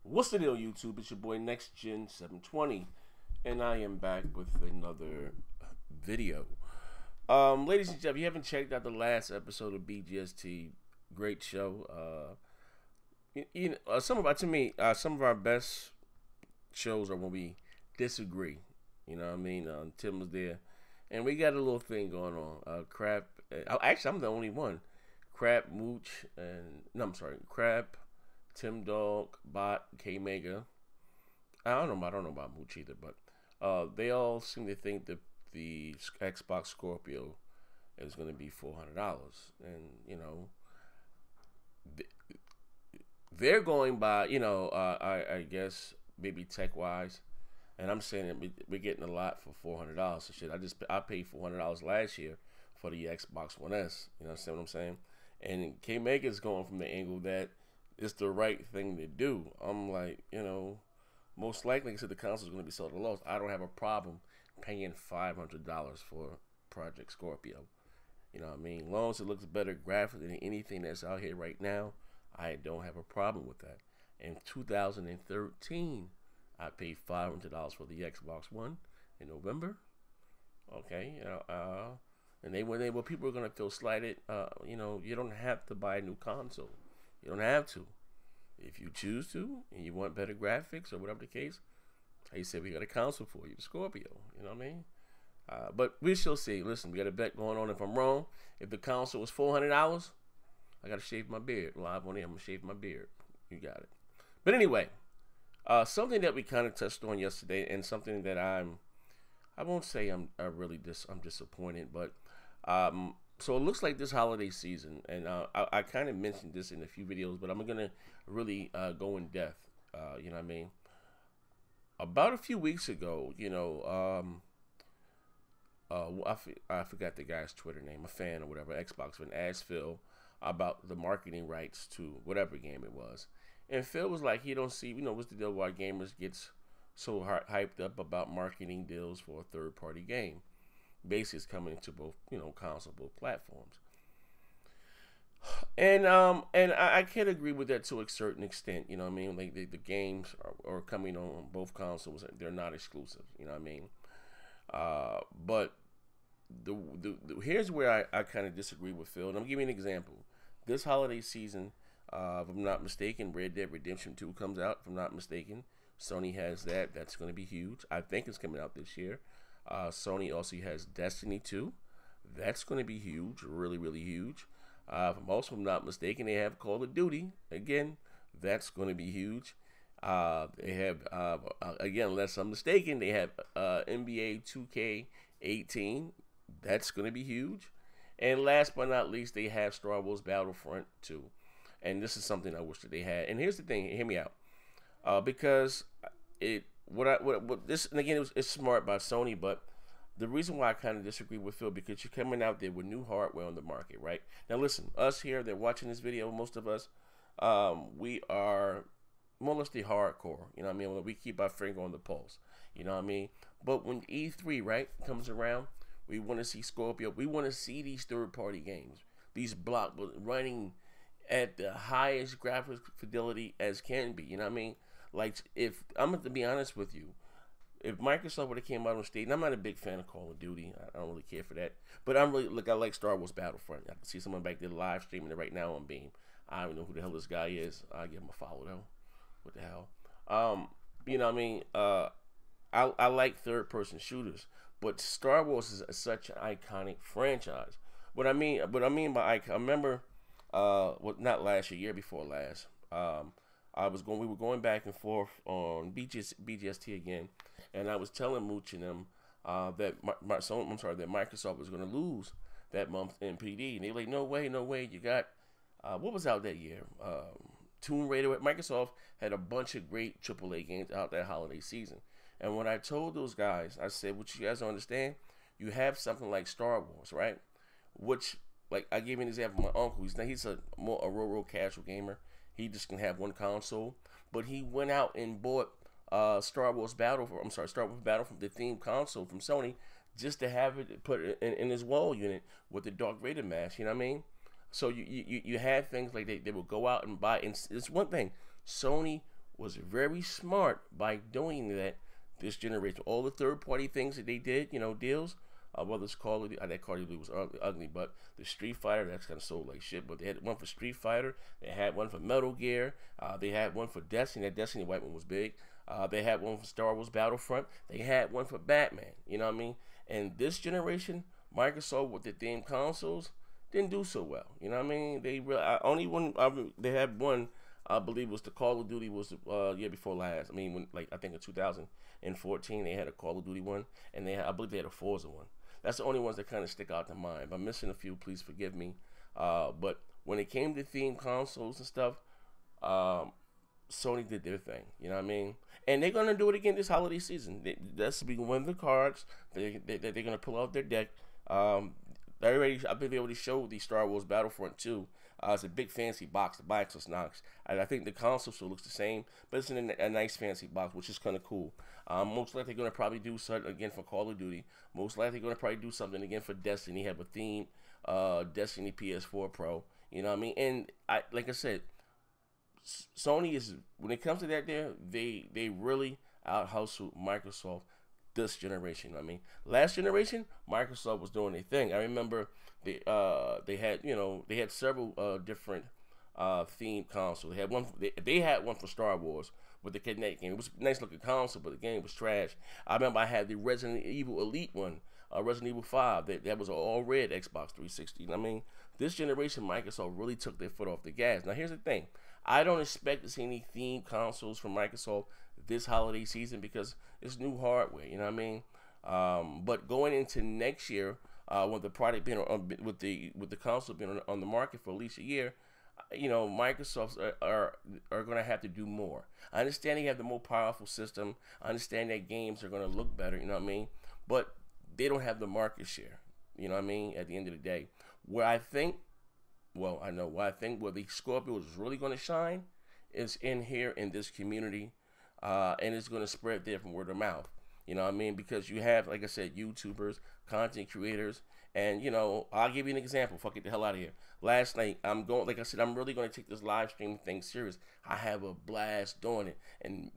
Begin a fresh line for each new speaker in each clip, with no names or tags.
What's the deal, YouTube? It's your boy Next Gen 720, and I am back with another video. Ladies and gentlemen, if you haven't checked out the last episode of BGST, great show. Some of our best shows are when we disagree. You know what I mean? Tim was there, and we got a little thing going on. Crap. Actually, I'm the only one. Crap, Mooch, and no, I'm sorry, Crap, Tim Dog, Bot, K Mega. I don't know about Mooch either, but they all seem to think that the Xbox Scorpio is going to be $400, and you know, they're going by, I guess maybe tech wise, and I'm saying that we're getting a lot for $400. So shit, I paid $400 last year for the Xbox One S. You know what I'm saying? And K Mega is going from the angle that it's the right thing to do. I'm like, most likely, the console is going to be sold at a loss. I don't have a problem paying $500 for Project Scorpio. You know what I mean? As long as it looks better graphically than anything that's out here right now, I don't have a problem with that. In 2013, I paid $500 for the Xbox One in November. Okay, and people are gonna feel slighted. You don't have to buy a new console. You don't have to. If you choose to, and you want better graphics or whatever the case, I said we got a console for you, the Scorpio. You know what I mean? But we shall see. Listen, we got a bet going on. If I'm wrong, if the console was $400, I gotta shave my beard. Live on here, I'm gonna shave my beard. You got it. But anyway, something that we kind of touched on yesterday, and something that I won't say I'm disappointed, but so it looks like this holiday season, and I kind of mentioned this in a few videos, but I'm gonna really go in depth. You know what I mean? About a few weeks ago, I forgot the guy's Twitter name, a fan or whatever, Xbox fan, asked Phil about the marketing rights to whatever game it was, and Phil was like, he don't see, what's the deal why gamers gets so hyped up about marketing deals for a third-party game. Basically, it's coming into both, console, both platforms. And I can agree with that to a certain extent. You know what I mean? Like the games are coming on both consoles. They're not exclusive. You know what I mean? But here's where I kind of disagree with Phil. And I'm giving you an example. This holiday season, if I'm not mistaken, Red Dead Redemption 2 comes out. If I'm not mistaken, Sony has that. That's going to be huge. I think it's coming out this year. Sony also has DESTINY2. That's going to be huge, really, really huge. If I'm also not mistaken, they have Call of Duty. Again, that's going to be huge. They have, again, unless I'm mistaken, they have NBA 2K18. That's going to be huge. And last but not least, they have Star Wars Battlefront 2. And this is something I wish that they had. And here's the thing, hear me out. Because this, and again, it's smart by Sony, but the reason why I kind of disagree with Phil, because you're coming out there with new hardware on the market, right? Now listen, us here, they're watching this video, most of us, we are more or less the hardcore, you know what I mean? We keep our finger on the pulse, you know what I mean? But when E3, right, comes around, we want to see Scorpio, we want to see these third-party games, these block running at the highest graphics fidelity as can be, you know what I mean? Like, if I'm going to be honest with you, if Microsoft would have came out on stage, and I'm not a big fan of Call of Duty, I don't really care for that, but I like Star Wars Battlefront. I can see someone back there live streaming it right now on Beam. I don't know who the hell this guy is. I'll give him a follow though. What the hell? You know what I mean? I like third-person shooters, but Star Wars is such an iconic franchise. What I mean by icon, I remember, not last year before last. We were going back and forth on BGST again, and I was telling Mooch and them that Microsoft was going to lose that month in PD, and they were like, no way, you got what was out that year? Tomb Raider. Microsoft had a bunch of great AAA games out that holiday season, and when I told those guys, I said, what you guys don't understand, you have something like Star Wars, right? Which, like, I gave you an example of my uncle. He's a real casual gamer. He just can have one console, but he went out and bought Star Wars Battlefront, the theme console from Sony, just to have it put in his wall unit with the Darth Vader mask. You know what I mean? So you had things like they would go out and buy. And it's one thing, Sony was very smart by doing that this generation. All the third-party things that they did, you know, deals. Whether it's Call of Duty, that Call of Duty was ugly, but the Street Fighter, that's kind of sold like shit. But they had one for Street Fighter, they had one for Metal Gear, they had one for Destiny. That Destiny white one was big. They had one for Star Wars Battlefront. They had one for Batman. You know what I mean? And this generation, Microsoft with the theme consoles didn't do so well. You know what I mean? They really only one. They had one. I believe was the Call of Duty was the year before last. I mean, when I think in 2014 they had a Call of Duty one, and I believe they had a Forza one. That's the only ones that kind of stick out to mind. If I'm missing a few, please forgive me. But when it came to theme consoles and stuff, Sony did their thing. You know what I mean? And they're gonna do it again this holiday season. That's be one of the cards they're gonna pull out their deck. I believe they already showed the Star Wars Battlefront 2. It's a big fancy box. The box was nice. And I think the console still looks the same, but it's in a nice fancy box, which is kind of cool. Most likely going to probably do something again for Call of Duty. Most likely going to probably do something again for Destiny. Have a theme, Destiny PS4 Pro. You know what I mean? And like I said, Sony is, when it comes to that, they really out hustle Microsoft this generation. I mean, last generation, Microsoft was doing their thing. I remember they had several different themed consoles. They had one. They had one for Star Wars with the Kinect game. It was a nice looking console, but the game was trash. I remember I had the Resident Evil Elite one, Resident Evil 5. That was an all red Xbox 360. I mean, this generation, Microsoft really took their foot off the gas. Now, here's the thing. I don't expect to see any themed consoles from Microsoft this holiday season because it's new hardware. You know what I mean? But going into next year, with the product being with the console being on the market for at least a year, you know, Microsoft are going to have to do more. I understand they have the more powerful system. I understand that games are going to look better. You know what I mean? But they don't have the market share. You know what I mean? At the end of the day, where I think where the Scorpio is really going to shine is in here in this community, and it's going to spread there from word of mouth. You know what I mean? Because you have, like I said, YouTubers, content creators, and, you know, I'll give you an example. Fuck it the hell out of here. Last night, I'm really going to take this live stream thing serious. I have a blast doing it. And,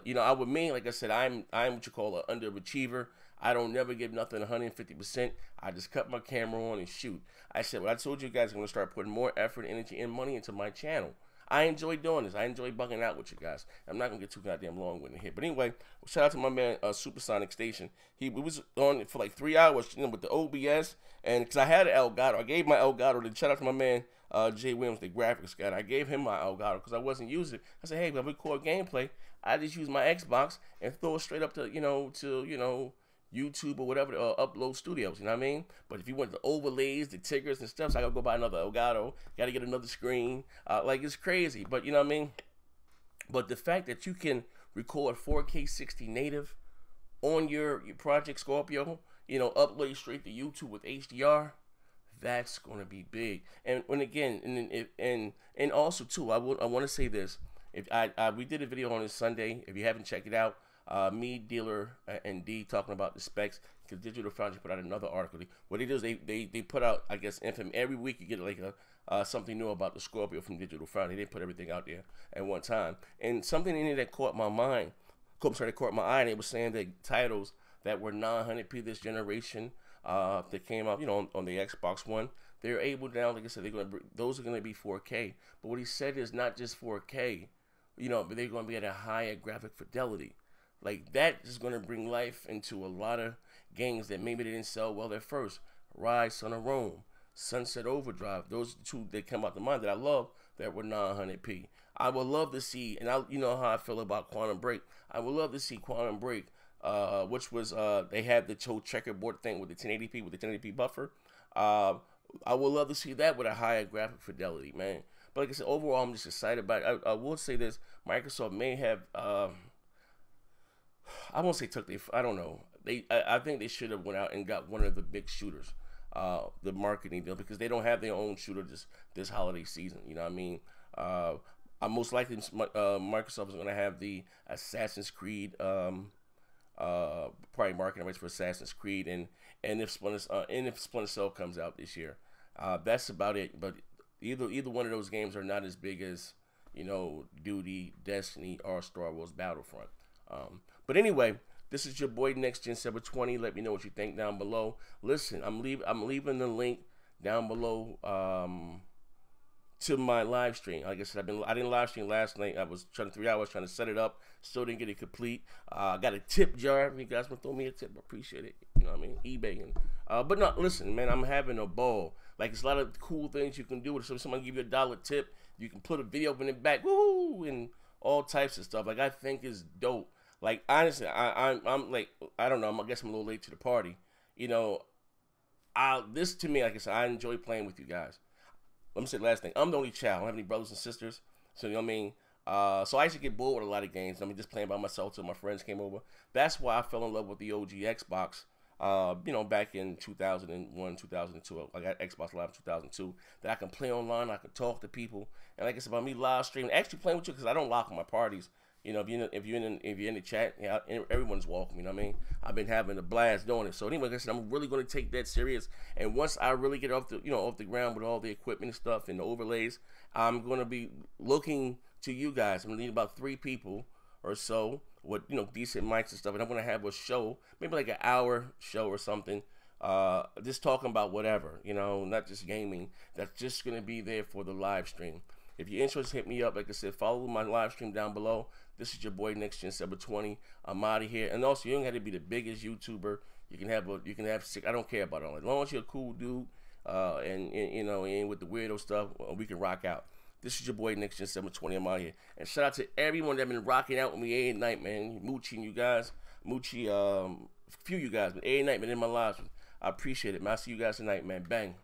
you know, like I said, I'm what you call an underachiever. I don't never give nothing 150%. I just cut my camera on and shoot. I said, well, I told you guys I'm going to start putting more effort, energy, and money into my channel. I enjoy doing this. I enjoy bugging out with you guys. I'm not going to get too goddamn long with it here. But anyway, shout out to my man, Supersonic Station. We was on for like 3 hours, you know, with the OBS. And because I had an Elgato. I gave my Elgato to shout out to my man, Jay Williams, the graphics guy. I gave him my Elgato because I wasn't using it. I said, hey, when I record gameplay, I just use my Xbox and throw it straight up to, YouTube or whatever, upload studios, you know what I mean? But if you want the overlays, the tickers and stuff, so I gotta go buy another Elgato, gotta get another screen, like it's crazy, but you know what I mean? But the fact that you can record 4K 60 native on your Project Scorpio, you know, upload straight to YouTube with HDR, that's gonna be big. And also too, I want to say this. If we did a video on this Sunday. If you haven't checked it out, me, Dealer, and D talking about the specs, because Digital Foundry put out another article. What they do is they put out, I guess, every week you get like something new about the Scorpio from Digital Foundry. They put everything out there at one time. And something in there that caught my mind, caught my eye, and it was saying that titles that were 900p this generation that came out, you know, on the Xbox One, they're able now, like I said, those are going to be 4K. But what he said is not just 4K, you know, but they're going to be at a higher graphic fidelity. Like, that is going to bring life into a lot of games that maybe they didn't sell well at first. Rise, Son of Rome, Sunset Overdrive. Those two that come out to mind that I love that were 900p. I would love to see, and you know how I feel about Quantum Break. I would love to see Quantum Break, which was, they had the whole checkerboard thing with the 1080p, with the 1080p buffer. I would love to see that with a higher graphic fidelity, man. But like I said, overall, I'm just excited about it. I will say this. Microsoft may have... I won't say I don't know. I think they should have went out and got one of the big shooters, the marketing deal, because they don't have their own shooter this holiday season. You know what I mean? I'm most likely Microsoft is going to have the Assassin's Creed, probably marketing rights for Assassin's Creed, and if Splinter Cell comes out this year, that's about it. But either one of those games are not as big as, you know, Duty, Destiny, or Star Wars Battlefront. But anyway, this is your boy Next Gen 720. Let me know what you think down below. Listen, I'm leaving the link down below to my live stream. Like I said, I didn't live stream last night. I was trying 3 hours trying to set it up. Still didn't get it complete. I got a tip jar. If you guys want to throw me a tip, I appreciate it. You know what I mean? eBay. But no, listen, man, I'm having a ball. Like, it's a lot of cool things you can do. So if someone give you $1 tip, you can put a video up in the back, woo, and all types of stuff. Like, I think is dope. Like, honestly, I'm like, I don't know. I guess I'm a little late to the party. You know, this to me, like I said, I enjoy playing with you guys. Let me say the last thing. I'm the only child. I don't have any brothers and sisters. So, you know what I mean? So I used to get bored with a lot of games. I mean, just playing by myself till my friends came over. That's why I fell in love with the OG Xbox, you know, back in 2001, 2002. I got Xbox Live in 2002. That I can play online. I can talk to people. And like I said, about me live streaming, actually playing with you, because I don't lock my parties. You know, if you're in the chat, yeah, everyone's welcome. You know what I mean? I've been having a blast doing it. So anyway, like I said, I'm really going to take that serious. And once I really get off the ground with all the equipment and stuff and the overlays, I'm going to be looking to you guys. I'm going to need about 3 people or so with, you know, decent mics and stuff. And I'm going to have a show, maybe like an hour show or something, just talking about whatever, you know, not just gaming. That's just going to be there for the live stream. If you're interested, hit me up. Like I said, follow my live stream down below. This is your boy Next Gen 720. I'm out of here. And also, you don't have to be the biggest YouTuber. You can have 6. I don't care about all. As long as you're a cool dude, and you know, and with the weirdo stuff, we can rock out. This is your boy Next Gen 720. I'm out here. And shout out to everyone that been rocking out with me every night, man. Moochie and you guys, Moochie, few of you guys, but every night, man, in my live stream. I appreciate it, man. I'll see you guys tonight, man. Bang.